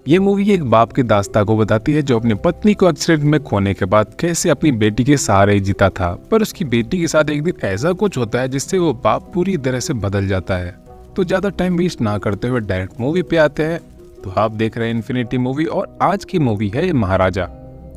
ये मूवी एक बाप की दास्तां को बताती है जो अपनी पत्नी को एक्सीडेंट में खोने के बाद कैसे अपनी बेटी के सहारे जीता था, पर उसकी बेटी के साथ एक दिन ऐसा कुछ होता है जिससे वो बाप पूरी तरह से बदल जाता है। तो ज्यादा टाइम वेस्ट ना करते हुए डायरेक्ट मूवी पे आते हैं। तो आप देख रहे हैं इन्फिनिटी मूवी और आज की मूवी है महाराजा।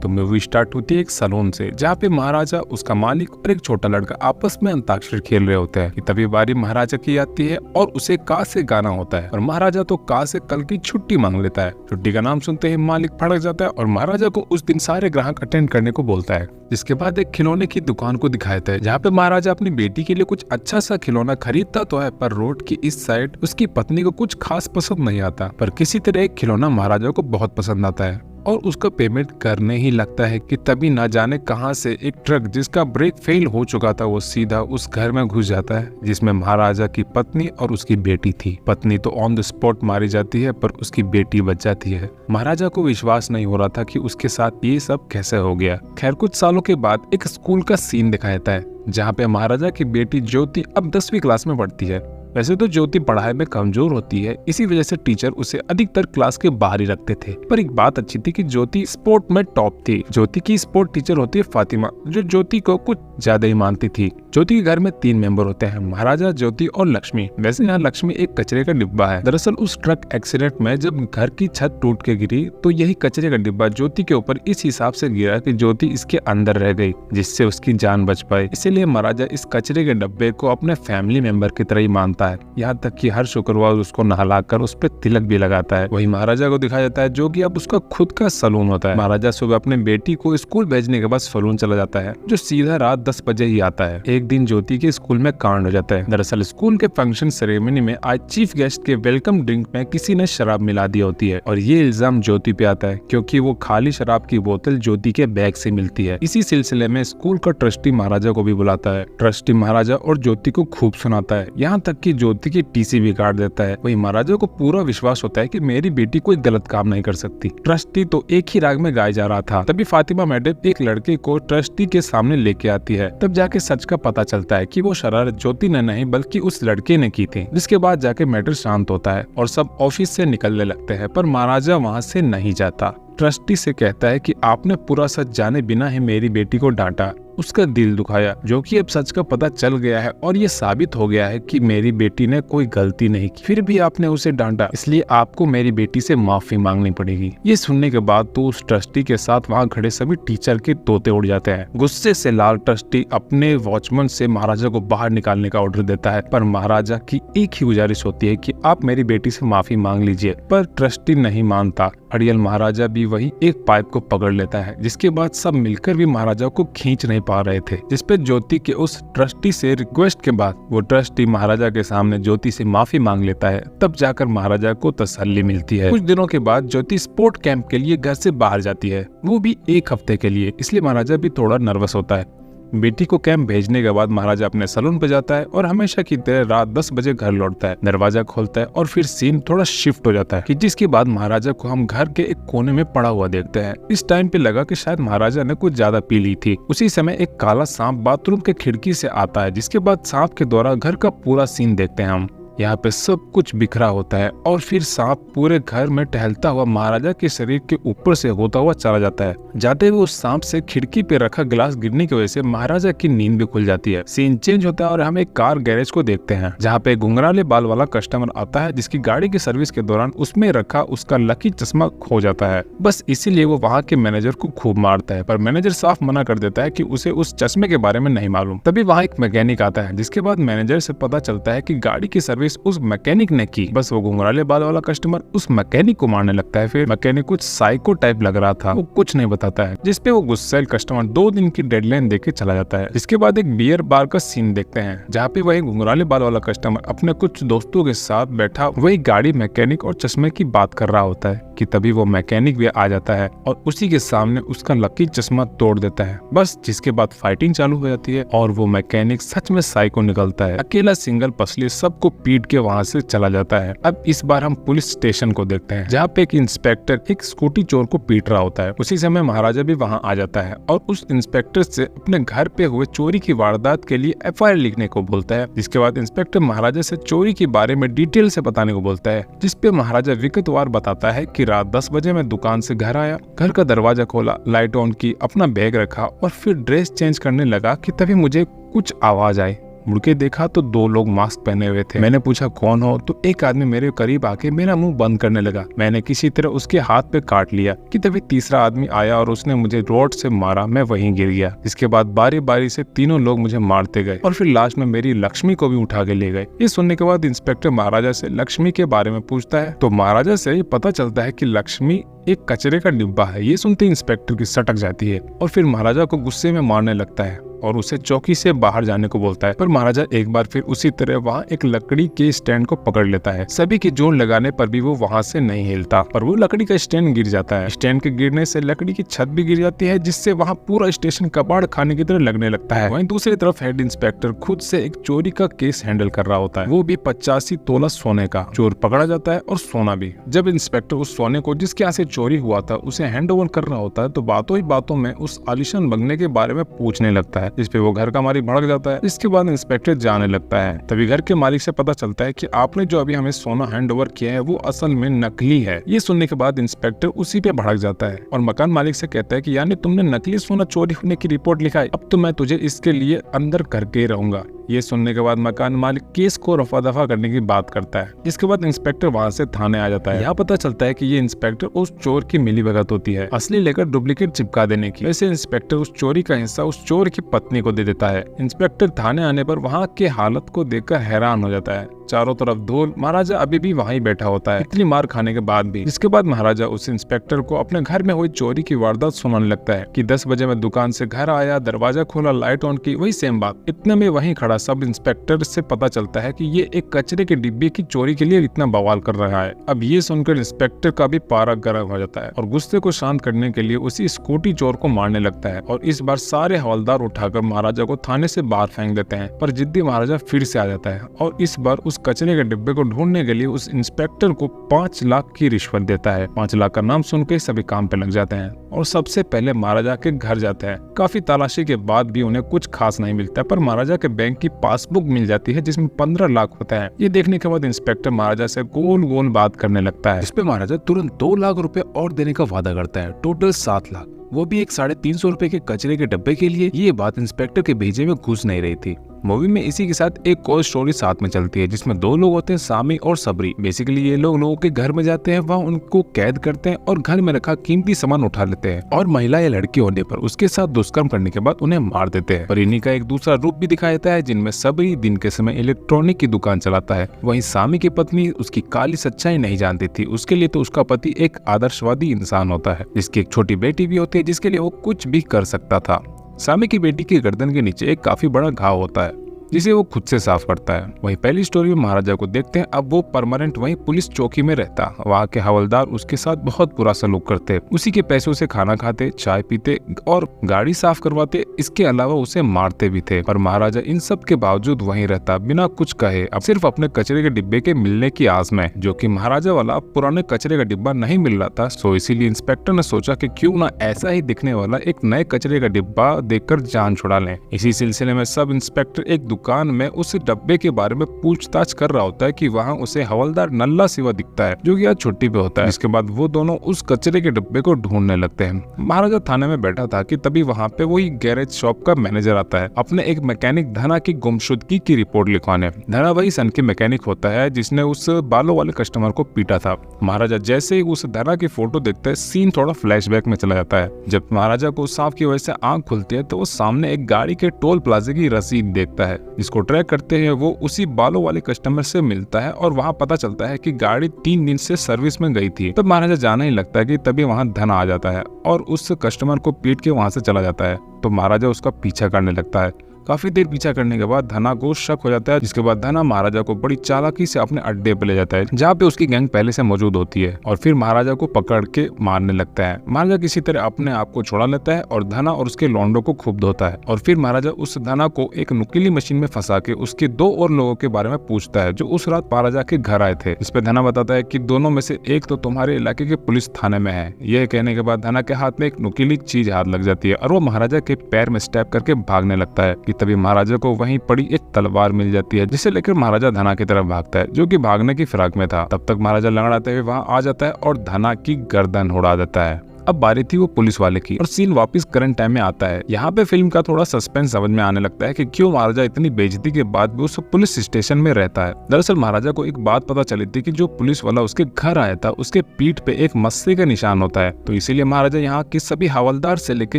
तो मूवी स्टार्ट होती है एक सलून से, जहाँ पे महाराजा, उसका मालिक और एक छोटा लड़का आपस में अंताक्षरी खेल रहे होते हैं कि तभी बारी महाराजा की आती है और उसे का से गाना होता है और महाराजा तो का से कल की छुट्टी मांग लेता है। छुट्टी का नाम सुनते ही मालिक भड़क जाता है और महाराजा को उस दिन सारे ग्राहक अटेंड करने को बोलता है। जिसके बाद एक खिलौने की दुकान को दिखाता है जहाँ पे महाराजा अपनी बेटी के लिए कुछ अच्छा सा खिलौना खरीदता तो है, पर रोड की इस साइड उसकी पत्नी को कुछ खास पसंद नहीं आता, पर किसी तरह एक खिलौना महाराजा को बहुत पसंद आता है और उसका पेमेंट करने ही लगता है कि तभी ना जाने कहां से एक ट्रक जिसका ब्रेक फेल हो चुका था वो सीधा उस घर में घुस जाता है जिसमें महाराजा की पत्नी और उसकी बेटी थी। पत्नी तो ऑन द स्पॉट मारी जाती है पर उसकी बेटी बच जाती है। महाराजा को विश्वास नहीं हो रहा था कि उसके साथ ये सब कैसे हो गया। खैर कुछ सालों के बाद एक स्कूल का सीन दिखाता है जहाँ पे महाराजा की बेटी ज्योति अब 10वीं क्लास में पढ़ती है। वैसे तो ज्योति पढ़ाई में कमजोर होती है, इसी वजह से टीचर उसे अधिकतर क्लास के बाहर ही रखते थे। पर एक बात अच्छी थी कि ज्योति स्पोर्ट में टॉप थी। ज्योति की स्पोर्ट टीचर होती है फातिमा, जो ज्योति को कुछ ज्यादा ही मानती थी। ज्योति के घर में 3 मेंबर होते हैं, महाराजा, ज्योति और लक्ष्मी। वैसे यहाँ लक्ष्मी एक कचरे का डिब्बा है। दरअसल उस ट्रक एक्सीडेंट में जब घर की छत टूट के गिरी तो यही कचरे का डिब्बा ज्योति के ऊपर इस हिसाब से गिरा कि ज्योति इसके अंदर रह गई, जिससे उसकी जान बच पाई। इसीलिए महाराजा इस कचरे के डब्बे को अपने फैमिली मेंबर की तरह ही मानता है। यहाँ तक कि हर शुक्रवार उसको नहलाकर उस पर तिलक भी लगाता है। वही महाराजा को दिखाया जाता है जो कि अब उसका खुद का सलून होता है। महाराजा सुबह अपने बेटी को स्कूल भेजने के बाद सलून चला जाता है, जो सीधा रात 10 बजे ही आता है। एक दिन ज्योति के स्कूल में कांड हो जाता है। दरअसल स्कूल के फंक्शन सेरेमनी में आज चीफ गेस्ट के वेलकम ड्रिंक में किसी ने शराब मिला दी होती है और ये इल्जाम ज्योति पे आता है क्योंकि वो खाली शराब की बोतल ज्योति के बैग से मिलती है। इसी सिलसिले में स्कूल का ट्रस्टी महाराजा को भी बुलाता है। ट्रस्टी महाराजा और ज्योति को खूब सुनाता है, यहाँ तक कि ज्योति की टीसी भी काट देता है। वही महाराजा को पूरा विश्वास होता है कि मेरी बेटी कोई गलत काम नहीं कर सकती। ट्रस्टी तो एक ही राग में गाया जा रहा था। तभी फातिमा मैडम एक लड़के को ट्रस्टी के सामने लेके आती है। तब जाके सच का पता चलता है कि वो शरारत ज्योति ने नहीं बल्कि उस लड़के ने की थी। जिसके बाद जाके मैटर शांत होता है और सब ऑफिस से निकलने लगते हैं, पर महाराजा वहाँ से नहीं जाता। ट्रस्टी से कहता है कि आपने पूरा सच जाने बिना ही मेरी बेटी को डांटा, उसका दिल दुखाया, जो कि अब सच का पता चल गया है और ये साबित हो गया है कि मेरी बेटी ने कोई गलती नहीं की, फिर भी आपने उसे डांटा, इसलिए आपको मेरी बेटी से माफी मांगनी पड़ेगी। ये सुनने के बाद तो उस ट्रस्टी के साथ वहाँ खड़े सभी टीचर के तोते उड़ जाते हैं। गुस्से से लाल ट्रस्टी अपने वॉचमैन से महाराजा को बाहर निकालने का ऑर्डर देता है, पर महाराजा की एक ही गुजारिश होती है कि आप मेरी बेटी से माफी मांग लीजिए, पर ट्रस्टी नहीं मानता। अड़ियल महाराजा भी वही एक पाइप को पकड़ लेता है, जिसके बाद सब मिलकर भी महाराजा को खींच नहीं पा रहे थे। जिसपे ज्योति के उस ट्रस्टी से रिक्वेस्ट के बाद वो ट्रस्टी महाराजा के सामने ज्योति से माफी मांग लेता है। तब जाकर महाराजा को तसल्ली मिलती है। कुछ दिनों के बाद ज्योति स्पोर्ट कैंप के लिए घर से बाहर जाती है, वो भी 1 हफ्ते के लिए, इसलिए महाराजा भी थोड़ा नर्वस होता है। बेटी को कैंप भेजने के बाद महाराजा अपने सलून पे जाता है और हमेशा की तरह रात 10 बजे घर लौटता है। दरवाजा खोलता है और फिर सीन थोड़ा शिफ्ट हो जाता है कि जिसके बाद महाराजा को हम घर के एक कोने में पड़ा हुआ देखते हैं। इस टाइम पे लगा कि शायद महाराजा ने कुछ ज्यादा पी ली थी। उसी समय एक काला सांप बाथरूम के खिड़की से आता है, जिसके बाद सांप के द्वारा घर का पूरा सीन देखते हैं हम। यहाँ पे सब कुछ बिखरा होता है और फिर सांप पूरे घर में टहलता हुआ महाराजा के शरीर के ऊपर से होता हुआ चला जाता है। जाते हुए उस सांप से खिड़की पे रखा गिलास गिरने की वजह से महाराजा की नींद भी खुल जाती है। सीन चेंज होता है और हम एक कार गैरेज को देखते हैं, जहाँ पे घुंघराले बाल वाला कस्टमर आता है, जिसकी गाड़ी की सर्विस के दौरान उसमें रखा उसका लकी चश्मा खो जाता है। बस इसीलिए वो वहाँ के मैनेजर को खूब मारता है, पर मैनेजर साफ मना कर देता है कि उसे उस चश्मे के बारे में नहीं मालूम। तभी वहाँ एक मैकेनिक आता है, जिसके बाद मैनेजर से पता चलता है कि गाड़ी की सर्विस उस मैकेनिक ने की। बस वो घुंघराले बाल वाला कस्टमर उस मैकेनिक को मारने लगता है। फिर मैकेनिक कुछ साइको टाइप लग रहा था, वो कुछ नहीं बताता है, जिसपे वो गुस्सैल कस्टमर 2 दिन की डेडलाइन देके चला जाता है। इसके बाद एक बियर बार का सीन देखते हैं, जहाँ पे वही घुंघराले बाल वाला कस्टमर अपने कुछ दोस्तों के साथ बैठा वही गाड़ी, मैकेनिक और चश्मे की बात कर रहा होता है कि तभी वो मैकेनिक भी आ जाता है और उसी के सामने उसका लकी चश्मा तोड़ देता है। बस जिसके बाद फाइटिंग चालू हो जाती है और वो मैकेनिक सच में साइको निकलता है। अकेला सिंगल पसली सबको पीट पीट के वहाँ से चला जाता है। अब इस बार हम पुलिस स्टेशन को देखते हैं, जहाँ पे एक इंस्पेक्टर एक स्कूटी चोर को पीट रहा होता है। उसी समय महाराजा भी वहाँ आ जाता है और उस इंस्पेक्टर से अपने घर पे हुए चोरी की वारदात के लिए FIR लिखने को बोलता है। जिसके बाद इंस्पेक्टर महाराजा से चोरी के बारे में डिटेल से बताने को बोलता है, जिसपे महाराजा विगतवार बताता है कि रात 10 बजे मैं दुकान से घर आया, घर का दरवाजा खोला, लाइट ऑन की, अपना बैग रखा और फिर ड्रेस चेंज करने लगा कि तभी मुझे कुछ आवाज आई। मुड़ के देखा तो 2 लोग मास्क पहने हुए थे। मैंने पूछा कौन हो, तो एक आदमी मेरे करीब आके मेरा मुंह बंद करने लगा। मैंने किसी तरह उसके हाथ पे काट लिया कि तभी तीसरा आदमी आया और उसने मुझे रोड से मारा। मैं वहीं गिर गया। इसके बाद बारी बारी से तीनों लोग मुझे मारते गए और फिर लास्ट में मेरी लक्ष्मी को भी उठा के ले गए। ये सुनने के बाद इंस्पेक्टर महाराजा से लक्ष्मी के बारे में पूछता है तो महाराजा से ये पता चलता है कि लक्ष्मी एक कचरे का डिब्बा है। ये सुनते इंस्पेक्टर की सटक जाती है और फिर महाराजा को गुस्से में मारने लगता है और उसे चौकी से बाहर जाने को बोलता है। पर महाराजा एक बार फिर उसी तरह वहाँ एक लकड़ी के स्टैंड को पकड़ लेता है। सभी की जोर लगाने पर भी वो वहाँ से नहीं हिलता और वो लकड़ी का स्टैंड गिर जाता है। स्टैंड के गिरने से लकड़ी की छत भी गिर जाती है, जिससे वहाँ पूरा स्टेशन कबाड़ खाने की तरह लगने लगता है। वहीं दूसरी तरफ हेड इंस्पेक्टर खुद से एक चोरी का केस हैंडल कर रहा होता है, वो भी 85 तोला सोने का। चोर पकड़ा जाता है और सोना भी। जब इंस्पेक्टर उस सोने को जिसके यहाँ से चोरी हुआ था उसे हैंड ओवर कर रहा होता है तो बातों ही बातों में उस आलिशान बंगले के बारे में पूछने लगता है, जिसपे वो घर का मालिक भड़क जाता है। इसके बाद इंस्पेक्टर जाने लगता है। तभी घर के मालिक से पता चलता है कि आपने जो अभी हमें सोना हैंड ओवर किया है वो असल में नकली है। ये सुनने के बाद इंस्पेक्टर उसी पे भड़क जाता है और मकान मालिक से कहता है कि यानी तुमने नकली सोना चोरी होने की रिपोर्ट लिखा है, अब तो मैं तुझे इसके लिए अंदर करके ही रहूंगा। ये सुनने के बाद मकान मालिक केस को रफा दफा करने की बात करता है। जिसके बाद इंस्पेक्टर वहाँ से थाने आ जाता है। यहाँ पता चलता है कि ये इंस्पेक्टर उस चोर की मिलीभगत होती है, असली लेकर डुप्लीकेट चिपका देने की। वैसे इंस्पेक्टर उस चोरी का हिस्सा उस चोर की पत्नी को दे देता है। इंस्पेक्टर थाने आने पर वहाँ के हालत को देखकर हैरान हो जाता है। चारों तरफ धूल। महाराजा अभी भी वहीं बैठा होता है, इतनी मार खाने के बाद भी। जिसके बाद महाराजा उस इंस्पेक्टर को अपने घर में हुई चोरी की वारदात सुनाने लगता है कि 10 बजे मैं दुकान से घर आया, दरवाजा खोला, लाइट ऑन की, वही सेम बात। इतने में वहीं खड़ा सब इंस्पेक्टर से पता चलता है कि ये एक कचरे के डिब्बे की चोरी के लिए इतना बवाल कर रहा है। अब ये सुनकर इंस्पेक्टर का भी पारा गर्म हो जाता है और गुस्से को शांत करने के लिए उसी स्कूटी चोर को मारने लगता है और इस बार सारे हवलदार उठाकर महाराजा को थाने से बाहर फेंक देते हैं। पर जिद्दी महाराजा फिर से आ जाता है और इस बार उस कचरे के डिब्बे को ढूंढने के लिए उस इंस्पेक्टर को 5 लाख की रिश्वत देता है। 5 लाख का नाम सुनकर सभी काम पे लग जाते हैं और सबसे पहले महाराजा के घर जाते हैं। काफी तलाशी के बाद भी उन्हें कुछ खास नहीं मिलता, पर महाराजा के बैंक की पासबुक मिल जाती है जिसमें 15 लाख होता है। ये देखने के बाद इंस्पेक्टर महाराजा से गोल गोल बात करने लगता है। इस पे महाराजा तुरंत 2 लाख रुपए और देने का वादा करता है, टोटल 7 लाख, वो भी एक 350 रुपए के कचरे के डब्बे के लिए। ये बात इंस्पेक्टर के भेजे में घुस नहीं रही थी। मूवी में इसी के साथ एक और स्टोरी साथ में चलती है जिसमें 2 लोग होते हैं, सामी और सबरी। बेसिकली ये लोगों के घर में जाते हैं, वहाँ उनको कैद करते हैं और घर में रखा कीमती सामान उठा लेते हैं और महिला या लड़की होने पर उसके साथ दुष्कर्म करने के बाद उन्हें मार देते हैं। पर इन्हीं का एक दूसरा रूप भी दिखाया जाता है जिनमें सबरी दिन के समय इलेक्ट्रॉनिक की दुकान चलाता है। वहीं सामी की पत्नी उसकी काली सच्चाई नहीं जानती थी। उसके लिए तो उसका पति एक आदर्शवादी इंसान होता है जिसकी एक छोटी बेटी भी होती है जिसके लिए वो कुछ भी कर सकता था। सामी की बेटी की गर्दन के नीचे एक काफी बड़ा घाव होता है जिसे वो खुद से साफ करता है। वहीं पहली स्टोरी में महाराजा को देखते हैं, अब वो परमानेंट वहीं पुलिस चौकी में रहता। वहाँ के हवलदार उसके साथ बहुत बुरा सलूक करते, उसी के पैसों से खाना खाते, चाय पीते और गाड़ी साफ करवाते। इसके अलावा उसे मारते भी थे। पर महाराजा इन सब के बावजूद वहीं रहता बिना कुछ कहे, अब सिर्फ अपने कचरे के डिब्बे के मिलने की आस में, जो कि महाराजा वाला पुराने कचरे का डिब्बा नहीं मिल रहा था। सो इसीलिए इंस्पेक्टर ने सोचा कि क्यों ना ऐसा ही दिखने वाला एक नए कचरे का डिब्बा देखकर जान छुड़ा लें। इसी सिलसिले में सब इंस्पेक्टर एक दुकान में उस डब्बे के बारे में पूछताछ कर रहा होता है कि वहाँ उसे हवलदार नल्ला सिवा दिखता है जो कि आज छुट्टी पे होता है। इसके बाद वो दोनों उस कचरे के डब्बे को ढूंढने लगते हैं। महाराजा थाने में बैठा था कि तभी वहाँ पे वही गैरेज शॉप का मैनेजर आता है अपने एक मैकेनिक धना की गुमशुदगी की रिपोर्ट लिखवाने। धना वही सन की मैकेनिक होता है जिसने उस बालों वाले कस्टमर को पीटा था। महाराजा जैसे ही उस धना की फोटो देखता है, सीन थोड़ा फ्लैशबैक में चला जाता है। जब महाराजा को सांप की वजह से आंख खुलती है तो वो सामने एक गाड़ी के टोल प्लाजा की रसीद देखता है जिसको ट्रैक करते हैं वो उसी बालों वाले कस्टमर से मिलता है और वहाँ पता चलता है कि गाड़ी 3 दिन से सर्विस में गई थी। तब महाराजा जाना ही लगता है कि तभी वहाँ धना आ जाता है और उस कस्टमर को पीट के वहाँ से चला जाता है। तो महाराजा उसका पीछा करने लगता है। काफी देर पीछा करने के बाद धना को शक हो जाता है, जिसके बाद धना महाराजा को बड़ी चालाकी से अपने अड्डे पे ले जाता है, जहाँ पे उसकी गैंग पहले से मौजूद होती है, और फिर महाराजा को पकड़ के मारने लगता है। महाराजा किसी तरह अपने आप को छुड़ा लेता है और धना और उसके लौंडों को खूब धोता है, और फिर महाराजा उस धना को एक नुकीली मशीन में फंसा के उसके 2 और लोगों के बारे में पूछता है जो उस रात महाराजा के घर आए थे। इस पे धना बताता है कि दोनों में से एक तो तुम्हारे इलाके के पुलिस थाने में है। यह कहने के बाद धना के हाथ में एक नुकीली चीज हाथ लग जाती है और वो महाराजा के पैर में स्टैप करके भागने लगता है कि तभी महाराजा को वहीं पड़ी एक तलवार मिल जाती है, जिसे लेकर महाराजा धना की तरफ भागता है, जो कि भागने की फिराक में था। तब तक महाराजा लंगड़ाते हुए वहां आ जाता है और धना की गर्दन उड़ा देता है। अब बारी थी वो पुलिस वाले की और सीन वापस करंट टाइम में आता है। यहाँ पे फिल्म का थोड़ा सस्पेंस समझ में आने लगता है कि क्यों महाराजा इतनी बेइज्जती के बाद भी उस पुलिस स्टेशन में रहता है। दरअसल महाराजा को एक बात पता चली थी कि जो पुलिस वाला उसके घर आया था उसके पीठ पे एक मस्से का निशान होता है, तो इसीलिए महाराजा यहाँ के सभी हवलदार से लेकर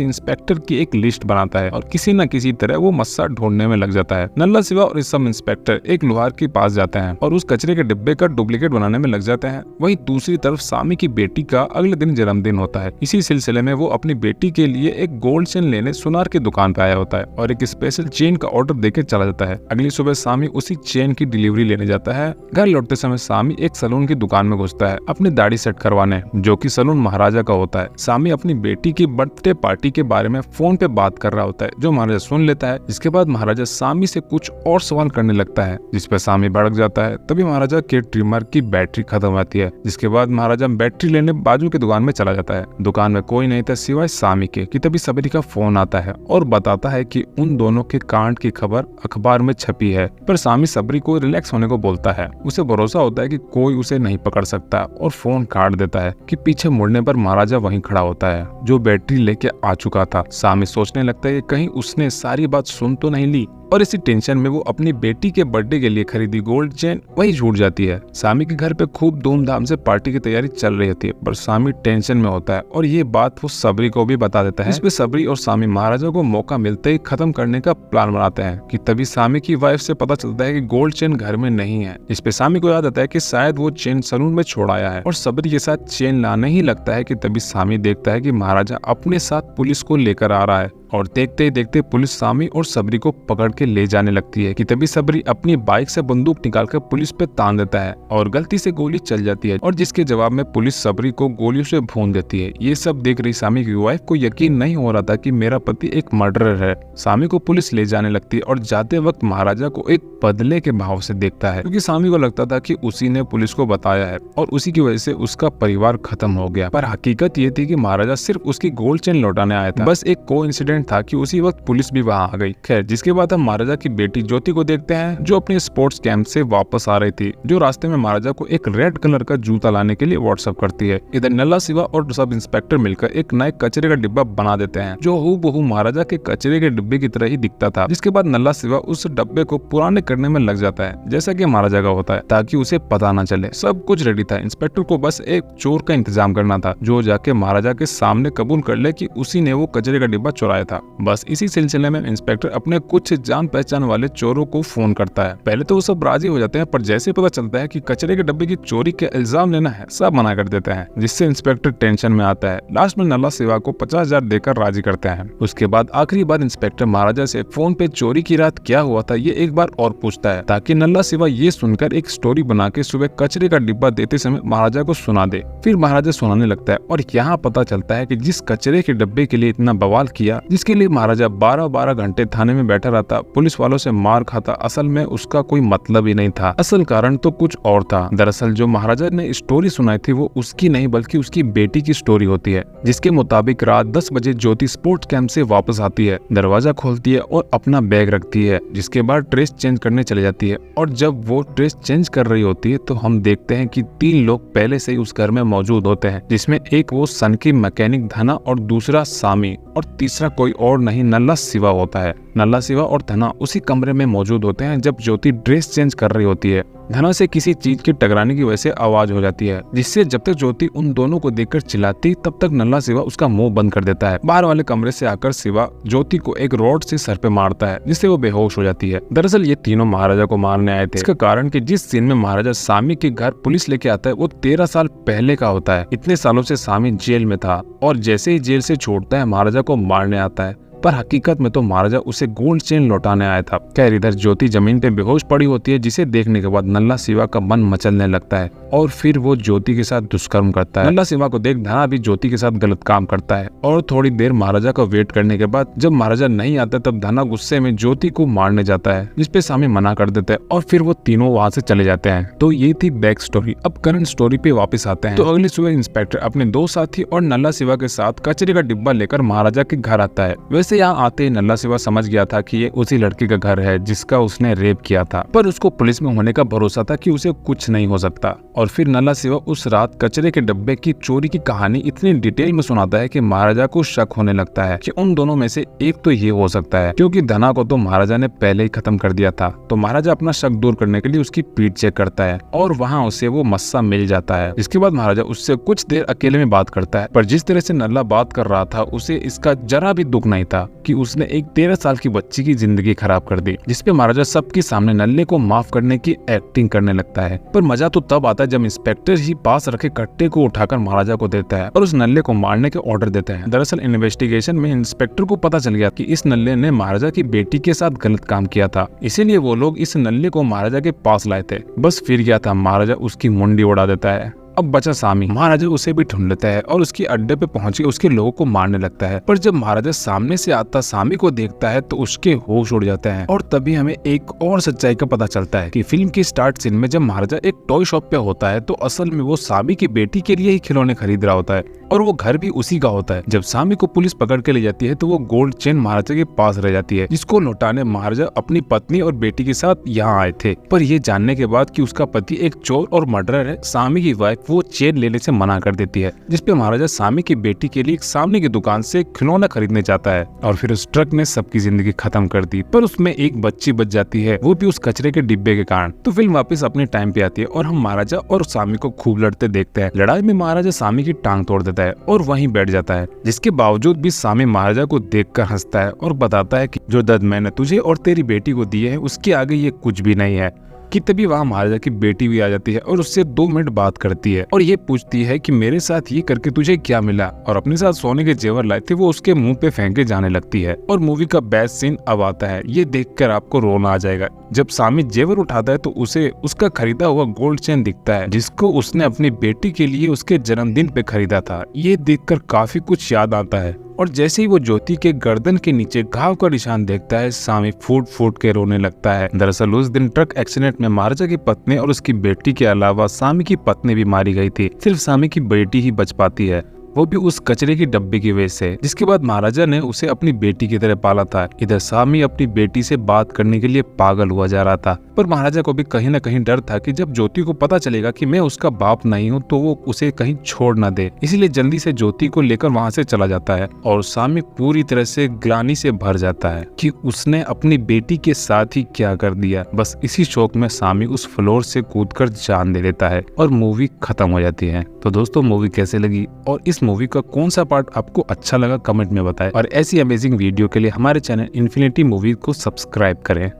इंस्पेक्टर की एक लिस्ट बनाता है और किसी न किसी तरह वो मस्सा ढूंढने में लग जाता है। नल्ला सिवा और सब इंस्पेक्टर एक लोहार के पास जाते हैं और उस कचरे के डिब्बे का डुप्लीकेट बनाने में लग जाते हैं। वहीं दूसरी तरफ सामी की बेटी का अगले दिन जन्मदिन होता है। इसी सिलसिले में वो अपनी बेटी के लिए एक गोल्ड चेन लेने सुनार की दुकान पे आया होता है और एक स्पेशल चेन का ऑर्डर देके चला जाता है। अगली सुबह सामी उसी चेन की डिलीवरी लेने जाता है। घर लौटते समय सामी एक सलून की दुकान में घुसता है अपनी दाढ़ी सेट करवाने, जो कि सलून महाराजा का होता है। सामी अपनी बेटी की बर्थडे पार्टी के बारे में फोन पे बात कर रहा होता है, जो महाराजा सुन लेता है। इसके बाद महाराजा सामी से कुछ और सवाल करने लगता है, जिस पर सामी भड़क जाता है। तभी महाराजा के ट्रिमर की बैटरी खत्म हो जाती है, जिसके बाद महाराजा बैटरी लेने बाजू की दुकान में चला जाता है। दुकान में कोई नहीं था सिवाय सामी के कि तभी सबरी का फोन आता है और बताता है कि उन दोनों के कांड की खबर अखबार में छपी है। पर सामी सबरी को रिलैक्स होने को बोलता है। उसे भरोसा होता है कि कोई उसे नहीं पकड़ सकता और फोन काट देता है कि पीछे मुड़ने पर महाराजा वहीं खड़ा होता है, जो बैटरी लेके आ चुका था। सामी सोचने लगता है कि कहीं उसने सारी बात सुन तो नहीं ली, और इसी टेंशन में वो अपनी बेटी के बर्थडे के लिए खरीदी गोल्ड चेन वही छूट जाती है। सामी के घर पे खूब धूमधाम से पार्टी की तैयारी चल रही होती है, पर सामी टेंशन में होता है और ये बात वो सबरी को भी बता देता है। इस पे सबरी और सामी महाराजा को मौका मिलते ही खत्म करने का प्लान बनाते हैं कि तभी सामी की वाइफ से पता चलता है कि गोल्ड चेन घर में नहीं है। इस पे सामी को याद आता है कि शायद वो चेन सलून में छोड़ आया है और सबरी के साथ चेन लाने ही लगता है कि तभी सामी देखता है कि महाराजा अपने साथ पुलिस को लेकर आ रहा है, और देखते ही देखते पुलिस सामी और सबरी को पकड़ के ले जाने लगती है कि तभी सबरी अपनी बाइक से बंदूक निकालकर पुलिस पे तान देता है और गलती से गोली चल जाती है, और जिसके जवाब में पुलिस सबरी को गोलियों से भून देती है। ये सब देख रही सामी की वाइफ को यकीन नहीं हो रहा था कि मेरा पति एक मर्डरर है। सामी को पुलिस ले जाने लगती है और जाते वक्त महाराजा को एक बदले के भाव से देखता है, क्योंकि सामी को लगता था कि उसी ने पुलिस को बताया है और उसी की वजह से उसका परिवार खत्म हो गया। पर हकीकत ये थी कि महाराजा सिर्फ उसकी गोल्ड चेन लौटाने आया था। बस एक कोइंसिडेंट था कि उसी वक्त पुलिस भी वहां आ गई। खैर, जिसके बाद हम महाराजा की बेटी ज्योति को देखते हैं, जो अपने स्पोर्ट्स कैंप से वापस आ रही थी, जो रास्ते में महाराजा को एक रेड कलर का जूता लाने के लिए व्हाट्सएप करती है। इधर नल्ला सिवा और सब इंस्पेक्टर मिलकर एक नए कचरे का डिब्बा बना देते हैं, जो हूबहू महाराजा के कचरे के डिब्बे की तरह ही दिखता था। जिसके बाद नल्ला सिवा उस डब्बे को पुराने करने में लग जाता है, जैसा कि महाराजा का होता है, ताकि उसे पता न चले। सब कुछ रेडी था, इंस्पेक्टर को बस एक चोर का इंतजाम करना था, जो जाके महाराजा के सामने कबूल कर ले कि उसी ने वो कचरे का डिब्बा चुराया था। बस इसी सिलसिले में इंस्पेक्टर अपने कुछ जान पहचान वाले चोरों को फोन करता है। पहले तो वो सब राजी हो जाते हैं, पर जैसे पता चलता है कि कचरे के डब्बे की चोरी के इल्जाम लेना है, सब मना कर देते हैं, जिससे इंस्पेक्टर टेंशन में आता है। लास्ट में नल्ला सिवा को 50,000 देकर राजी करते हैं। उसके बाद आखिरी बार इंस्पेक्टर महाराजा से फोन पे चोरी की रात क्या हुआ था ये एक बार और पूछता है, ताकि नल्ला सिवा ये सुनकर एक स्टोरी बना के सुबह कचरे का डिब्बा देते समय महाराजा को सुना दे। फिर महाराजा सुनाने लगता है और यहाँ पता चलता है कि जिस कचरे के डब्बे के लिए इतना बवाल किया, जिसके लिए महाराजा 12-12 घंटे थाने में बैठा रहता, पुलिस वालों से मार खाता, असल में उसका कोई मतलब ही नहीं था। असल कारण तो कुछ और था। दरअसल जो महाराजा ने स्टोरी सुनाई थी वो उसकी नहीं बल्कि उसकी बेटी की स्टोरी होती है, जिसके मुताबिक रात 10 बजे ज्योति स्पोर्ट्स कैंप से वापस आती है, दरवाजा खोलती है और अपना बैग रखती है, जिसके बाद ड्रेस चेंज करने चले जाती है। और जब वो ड्रेस चेंज कर रही होती है तो हम देखते हैं कि 3 लोग पहले से ही उस घर में मौजूद होते हैं, जिसमें एक वो सन की मैकेनिक धना और दूसरा सामी और तीसरा कोई और नहीं नल्ला सिवा होता है। नल्ला सिवा और धना उसी कमरे में मौजूद होते हैं जब ज्योति ड्रेस चेंज कर रही होती है। धना से किसी चीज के टकराने की वजह से आवाज हो जाती है, जिससे जब तक ज्योति उन दोनों को देखकर चिल्लाती तब तक नल्ला सिवा उसका मुंह बंद कर देता है। बाहर वाले कमरे से आकर सिवा ज्योति को एक रॉड से सर पे मारता है, जिससे वो बेहोश हो जाती है। दरअसल ये तीनों महाराजा को मारने आए थे। इसका कारण कि जिस सीन में महाराजा सामी के घर पुलिस लेके आता है वो 13 साल पहले का होता है। इतने सालों से सामी जेल में था और जैसे ही जेल से छोड़ता है महाराजा को मारने आता है। पर हकीकत में तो महाराजा उसे गोल्ड चेन लौटाने आया था। खैर इधर ज्योति जमीन पे बेहोश पड़ी होती है, जिसे देखने के बाद नल्ला शिवा का मन मचलने लगता है और फिर वो ज्योति के साथ दुष्कर्म करता है। नल्ला शिवा को देख धना भी ज्योति के साथ गलत काम करता है और थोड़ी देर महाराजा का वेट करने के बाद जब महाराजा नहीं आता तब धना गुस्से में ज्योति को मारने जाता है, जिसपे सामी मना कर देते हैं और फिर वो तीनों वहाँ से चले जाते हैं। तो ये थी बैक स्टोरी। अब करंट स्टोरी पे वापस आते हैं। तो अगली सुबह इंस्पेक्टर अपने दो साथी और नल्ला शिवा के साथ कचरे का डिब्बा लेकर महाराजा के घर आता है। वैसे यहाँ आते ही नल्ला शिवा समझ गया था कि ये उसी लड़की का घर है जिसका उसने रेप किया था, पर उसको पुलिस में होने का भरोसा था कि उसे कुछ नहीं हो सकता। और फिर नल्ला शिवा उस रात कचरे के डब्बे की चोरी की कहानी इतनी डिटेल में सुनाता है कि महाराजा को शक होने लगता है कि उन दोनों में से एक तो ये हो सकता है, क्योंकि धना को तो महाराजा ने पहले ही खत्म कर दिया था। तो महाराजा अपना शक दूर करने के लिए उसकी पीठ चेक करता है और वहाँ उसे वो मस्सा मिल जाता है। इसके बाद महाराजा उससे कुछ देर अकेले में बात करता है, पर जिस तरह से नल्ला बात कर रहा था उसे इसका जरा भी दुख नहीं था कि उसने एक 13 साल की बच्ची की जिंदगी खराब कर दी, जिसपे महाराजा सबके सामने नल्ले को माफ करने की एक्टिंग करने लगता है। पर मजा तो तब आता है जब इंस्पेक्टर ही पास रखे कट्टे को उठाकर महाराजा को देता है और उस नल्ले को मारने के ऑर्डर देता है। दरअसल इन्वेस्टिगेशन में इंस्पेक्टर को पता चल गया कि इस नल्ले ने महाराजा की बेटी के साथ गलत काम किया था, इसीलिए वो लोग इस नल्ले को महाराजा के पास लाए थे। बस फिर गया था, महाराजा उसकी मुंडी उड़ा देता है। अब बचा सामी। महाराजा उसे भी ढूंढ लेता है और उसके अड्डे पे पहुंच के उसके लोगों को मारने लगता है, पर जब महाराजा सामने से आता सामी को देखता है तो उसके होश उड़ जाते हैं। और तभी हमें एक और सच्चाई का पता चलता है कि फिल्म की स्टार्ट सीन में जब महाराजा एक टॉय शॉप पे होता है तो असल में वो सामी की बेटी के लिए ही खिलौने खरीद रहा होता है और वो घर भी उसी का होता है। जब सामी को पुलिस पकड़ के ले जाती है तो वो गोल्ड चेन महाराजा के पास रह जाती है, जिसको लौटाने महाराजा अपनी पत्नी और बेटी के साथ यहाँ आए थे। पर ये जानने के बाद कि उसका पति एक चोर और मर्डरर है, सामी की वाइफ वो चेन लेने से मना कर देती है, जिसपे महाराजा सामी की बेटी के लिए सामने की दुकान से खिलौना खरीदने जाता है और फिर उस ट्रक ने सबकी जिंदगी खत्म कर दी। पर उसमें एक बच्ची बच जाती है, वो भी उस कचरे के डिब्बे के कारण। तो फिल्म वापस अपने टाइम पे आती है और हम महाराजा और सामी को खूब लड़ते देखते हैं। लड़ाई में महाराजा सामी की टांग तोड़ देता है और वहीं बैठ जाता है, जिसके बावजूद भी सामी महाराजा को देखकर हंसता है और बताता है कि जो दर्द मैंने तुझे और तेरी बेटी को दिए है उसके आगे ये कुछ भी नहीं है। कि तभी वहाँ महाराजा की बेटी भी आ जाती है और उससे 2 मिनट बात करती है और ये पूछती है कि मेरे साथ ये करके तुझे क्या मिला, और अपने साथ सोने के जेवर लाए थे वो उसके मुंह पे फेंके जाने लगती है। और मूवी का बेस्ट सीन अब आता है, ये देखकर आपको रोना आ जाएगा। जब सामी जेवर उठाता है तो उसे उसका खरीदा हुआ गोल्ड चेन दिखता है, जिसको उसने अपनी बेटी के लिए उसके जन्मदिन पे खरीदा था। ये देखकर काफी कुछ याद आता है और जैसे ही वो ज्योति के गर्दन के नीचे घाव का निशान देखता है, सामी फूट फूट के रोने लगता है। दरअसल उस दिन ट्रक एक्सीडेंट में महाराजा की पत्नी और उसकी बेटी के अलावा सामी की पत्नी भी मारी गई थी। सिर्फ सामी की बेटी ही बच पाती है, वो भी उस कचरे की डब्बे की वजह से, जिसके बाद महाराजा ने उसे अपनी बेटी की तरह पाला था। इधर सामी अपनी बेटी से बात करने के लिए पागल हुआ जा रहा था, पर महाराजा को भी कहीं न कहीं डर था कि जब ज्योति को पता चलेगा कि मैं उसका बाप नहीं हूँ तो वो उसे कहीं छोड़ न दे, इसीलिए जल्दी से ज्योति को लेकर वहाँ से चला जाता है। और सामी पूरी तरह से ग्लानि से भर जाता है कि उसने अपनी बेटी के साथ ही क्या कर दिया। बस इसी शौक में सामी उस फ्लोर से कूदकर जान दे देता है और मूवी खत्म हो जाती है। तो दोस्तों मूवी कैसे लगी और इस मूवी का कौन सा पार्ट आपको अच्छा लगा कमेंट में बताएं, और ऐसी अमेजिंग वीडियो के लिए हमारे चैनल इन्फिनिटी मूवी को सब्सक्राइब करें।